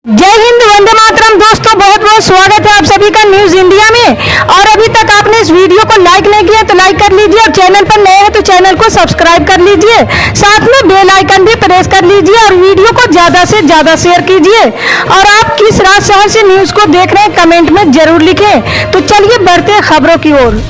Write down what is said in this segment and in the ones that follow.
जय हिंद, वंदे मातरम। दोस्तों, बहुत बहुत स्वागत है आप सभी का न्यूज इंडिया में। और अभी तक आपने इस वीडियो को लाइक नहीं किया तो लाइक कर लीजिए, और चैनल पर नए हैं तो चैनल को सब्सक्राइब कर लीजिए, साथ में बेल आइकन भी प्रेस कर लीजिए और वीडियो को ज्यादा से ज्यादा शेयर कीजिए। और आप किस राज्य शहर से न्यूज को देख रहे हैं कमेंट में जरूर लिखें। तो चलिए बढ़ते हैं खबरों की ओर।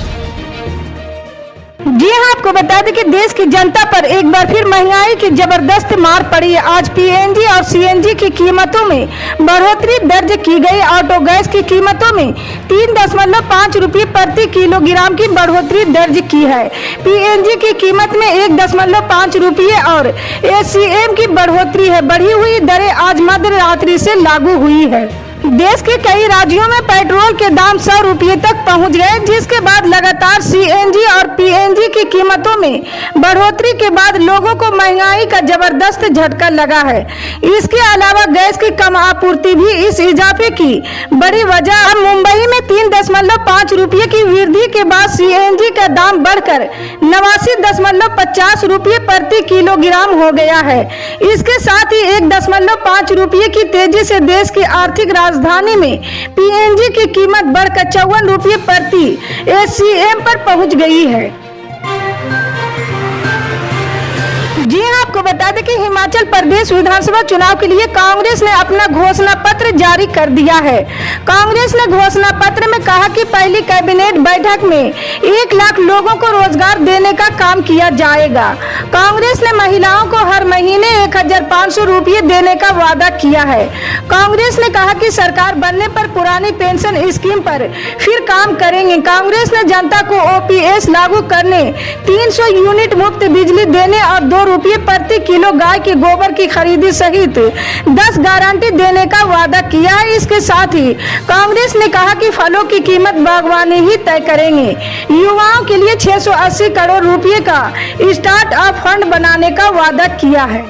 जी हाँ, आपको बता दें कि देश की जनता पर एक बार फिर महंगाई की जबरदस्त मार पड़ी है। आज पीएनजी और सीएनजी की कीमतों में बढ़ोतरी दर्ज की गई। ऑटो गैस की कीमतों में 3.5 रुपये प्रति किलोग्राम की बढ़ोतरी दर्ज की है। पीएनजी की कीमत में 1.5 रुपये और एचसीएम की बढ़ोतरी है। बढ़ी हुई दरें आज मध्य रात्रि से लागू हुई है। देश के कई राज्यों में पेट्रोल के दाम 100 रुपये तक पहुंच गए, जिसके बाद लगातार सीएनजी और पीएनजी की कीमतों में बढ़ोतरी के बाद लोगों को महंगाई का जबरदस्त झटका लगा है। इसके अलावा गैस की कम आपूर्ति भी इस इजाफे की बड़ी वजह। अब मुंबई में 3.5 रुपये की वृद्धि के बाद सीएनजी का दाम बढ़कर 89.50 रुपये प्रति किलोग्राम हो गया है। इसके साथ ही 1.5 रुपये की तेजी से देश की आर्थिक राजधानी में पीएनजी की कीमत बढ़कर 54 रुपये प्रति एचसीएम पर पहुंच गई है। जी हाँ, आपको बता दें कि हिमाचल प्रदेश विधानसभा चुनाव के लिए कांग्रेस ने अपना घोषणा पत्र जारी कर दिया है। कांग्रेस ने घोषणा पत्र में कहा कि पहली कैबिनेट बैठक में 1 लाख लोगों को रोजगार देने का काम किया जाएगा। कांग्रेस ने महिलाओं को हर महीने 1500 रुपये देने का वादा किया है। कांग्रेस ने कहा कि सरकार बनने पर पुरानी पेंशन स्कीम पर फिर काम करेंगे। कांग्रेस ने जनता को ओपीएस लागू करने, 300 यूनिट मुफ्त बिजली देने और 2 रुपये प्रति किलो गाय के गोबर की खरीदी सहित 10 गारंटी देने का वादा किया है। इसके साथ ही कांग्रेस ने कहा कि फलों की कीमत बागवानी ही तय करेंगे। युवाओं के लिए 680 करोड़ रुपए का स्टार्टअप फंड बनाने का वादा किया है।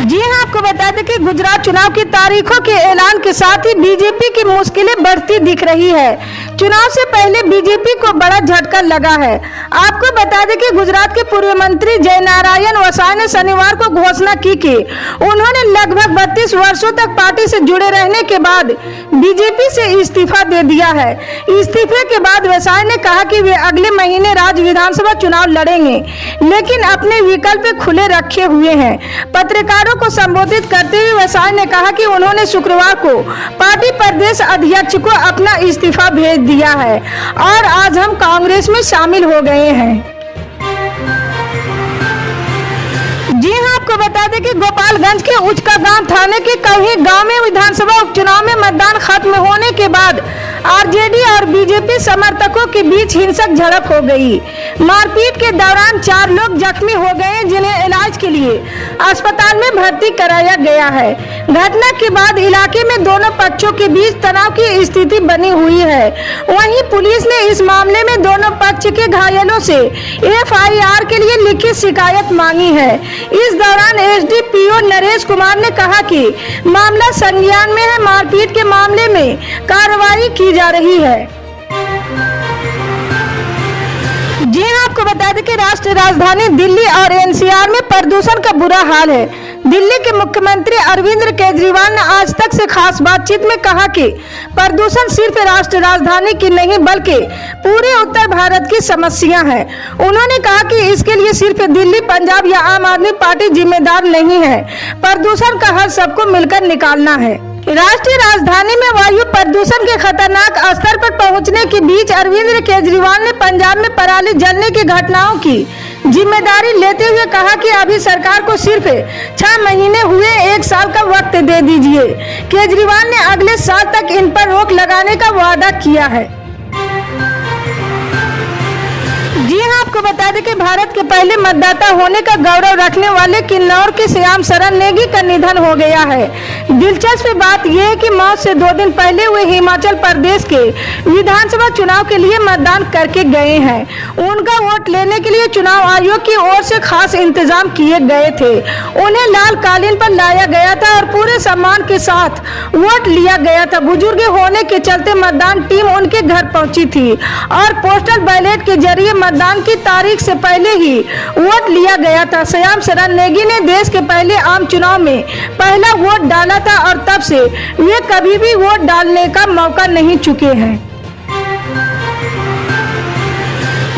जी हाँ, आपको बता दें कि गुजरात चुनाव की तारीखों के ऐलान के साथ ही बीजेपी की मुश्किलें बढ़ती दिख रही है। चुनाव से पहले बीजेपी को बड़ा झटका लगा है। आपको बता दें कि गुजरात के पूर्व मंत्री जयनारायण वसाय ने शनिवार को घोषणा की कि उन्होंने लगभग 32 वर्षों तक पार्टी से जुड़े रहने के बाद बीजेपी से इस्तीफा दे दिया है। इस्तीफे के बाद वसाय ने कहा कि वे अगले महीने राज्य विधानसभा चुनाव लड़ेंगे, लेकिन अपने विकल्प खुले रखे हुए हैं। पत्रकारों को संबोधित करते हुए वसाय ने कहा कि उन्होंने शुक्रवार को पार्टी प्रदेश अध्यक्ष को अपना इस्तीफा भेज दिया है और आज हम कांग्रेस में शामिल हो गए हैं। जी हाँ, आपको बता दें कि गोपालगंज के उचकागांव थाने के कवही गांव में विधानसभा उपचुनाव में मतदान खत्म होने के बाद आरजेडी और बीजेपी समर्थकों के बीच हिंसक झड़प हो गई। मारपीट के दौरान 4 लोग जख्मी हो गए, जिन्हें इलाज के लिए अस्पताल में भर्ती कराया गया है। घटना के बाद इलाके में दोनों पक्षों के बीच तनाव की स्थिति बनी हुई है। वहीं पुलिस ने इस मामले में दोनों पक्ष के घायलों से एफआईआर के लिए लिखित शिकायत मांगी है। इस दौरान एसडीपीओ नरेश कुमार ने कहा कि मामला संज्ञान में है। मारपीट के मामले में कार्रवाई की जा रही है। जी हाँ, आपको बता दें कि राष्ट्रीय राजधानी दिल्ली और एनसीआर में प्रदूषण का बुरा हाल है। दिल्ली के मुख्यमंत्री अरविंद केजरीवाल ने आज तक से खास बातचीत में कहा कि प्रदूषण सिर्फ राष्ट्रीय राजधानी की नहीं बल्कि पूरे उत्तर भारत की समस्या है। उन्होंने कहा कि इसके लिए सिर्फ दिल्ली, पंजाब या आम आदमी पार्टी जिम्मेदार नहीं है। प्रदूषण का हल सबको मिलकर निकालना है। राष्ट्रीय राजधानी में वायु प्रदूषण के खतरनाक स्तर पर पहुंचने के बीच अरविंद केजरीवाल ने पंजाब में पराली जलने की घटनाओं की जिम्मेदारी लेते हुए कहा कि अभी सरकार को सिर्फ 6 महीने हुए, 1 साल का वक्त दे दीजिए। केजरीवाल ने अगले साल तक इन पर रोक लगाने का वादा किया है। जी हाँ, आपको बता दें कि भारत के पहले मतदाता होने का गौरव रखने वाले किन्नौर के श्याम शरण नेगी का निधन हो गया है। दिलचस्प बात यह है कि मौत से 2 दिन पहले वे हिमाचल प्रदेश के विधानसभा चुनाव के लिए मतदान करके गए हैं। उनका वोट लेने के लिए चुनाव आयोग की ओर से खास इंतजाम किए गए थे। उन्हें लाल कालीन पर लाया गया था और पूरे सम्मान के साथ वोट लिया गया था। बुजुर्ग होने के चलते मतदान टीम उनके घर पहुंची थी और पोस्टल बैलेट के जरिए मतदान मतदान की तारीख से पहले ही वोट लिया गया था। श्याम शरण नेगी ने देश के पहले आम चुनाव में पहला वोट डाला था और तब से वे कभी भी वोट डालने का मौका नहीं चुके हैं।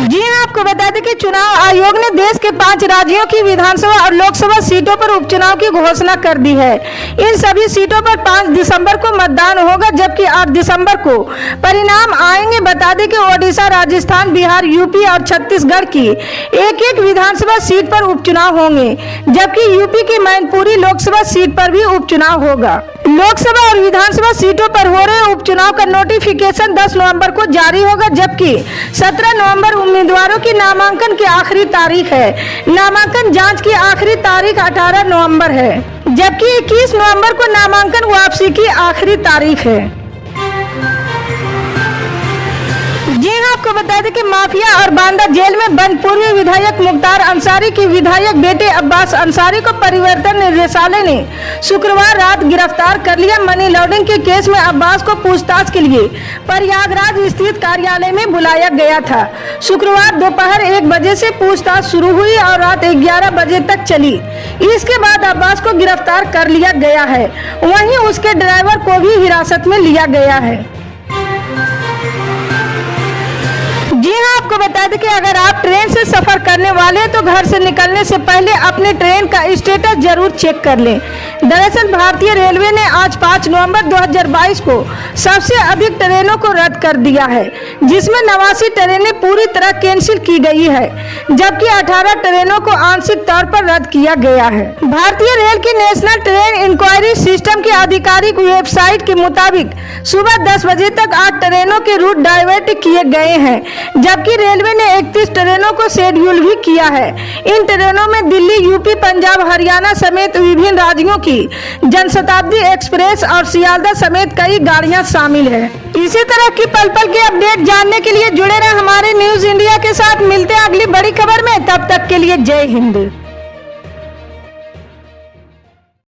जी हां, आपको बता दें कि चुनाव आयोग ने देश के 5 राज्यों की विधानसभा और लोकसभा सीटों पर उपचुनाव की घोषणा कर दी है। इन सभी सीटों पर 5 दिसंबर को मतदान होगा, जबकि 8 दिसंबर को परिणाम आएंगे। बता दें कि ओडिशा, राजस्थान, बिहार, यूपी और छत्तीसगढ़ की एक-एक विधानसभा सीट पर उपचुनाव होंगे, जबकि यूपी की मैनपुरी लोकसभा सीट पर भी उपचुनाव होगा। लोकसभा और विधानसभा सीटों पर हो रहे उपचुनाव का नोटिफिकेशन 10 नवंबर को जारी होगा, जबकि 17 नवंबर उम्मीदवारों की नामांकन की आखिरी तारीख है। नामांकन जांच की आखिरी तारीख 18 नवंबर है, जबकि 21 नवंबर को नामांकन वापसी की आखिरी तारीख है। जी हां, आपको बता दें कि माफिया और बांदा जेल में बंद पूर्व विधायक मुख्तार अंसारी की विधायक बेटे अब्बास अंसारी को परिवर्तन निदेशालय ने शुक्रवार रात गिरफ्तार कर लिया। मनी लॉन्ड्रिंग के केस में अब्बास को पूछताछ के लिए प्रयागराज स्थित कार्यालय में बुलाया गया था। शुक्रवार दोपहर 1 बजे से पूछताछ शुरू हुई और रात 11 बजे तक चली। इसके बाद अब्बास को गिरफ्तार कर लिया गया है। वहीं उसके ड्राइवर को भी हिरासत में लिया गया है। जी हां, आपको बता दें कि अगर आप ट्रेन से सफर करने वाले हैं तो घर से निकलने से पहले अपने ट्रेन का स्टेटस जरूर चेक कर लें। दरअसल भारतीय रेलवे ने आज 5 नवंबर 2022 को सबसे अधिक ट्रेनों को रद्द कर दिया है, जिसमें 89 ट्रेनें पूरी तरह कैंसिल की गई है, जबकि 18 ट्रेनों को आंशिक तौर पर रद्द किया गया है। भारतीय रेल की नेशनल ट्रेन इंक्वायरी सिस्टम की आधिकारिक वेबसाइट के मुताबिक सुबह 10 बजे तक 8 ट्रेनों के रूट डाइवर्ट किए गए हैं, जबकि रेलवे ने 31 ट्रेनों को शेड्यूल भी किया है। इन ट्रेनों में दिल्ली, यूपी, पंजाब, हरियाणा समेत विभिन्न राज्यों की जनशताब्दी एक्सप्रेस और सियालदह समेत कई गाड़ियां शामिल है। इसी तरह की पल पल के अपडेट जानने के लिए जुड़े रहें हमारे न्यूज इंडिया के साथ। मिलते हैं अगली बड़ी खबर में, तब तक के लिए जय हिंद।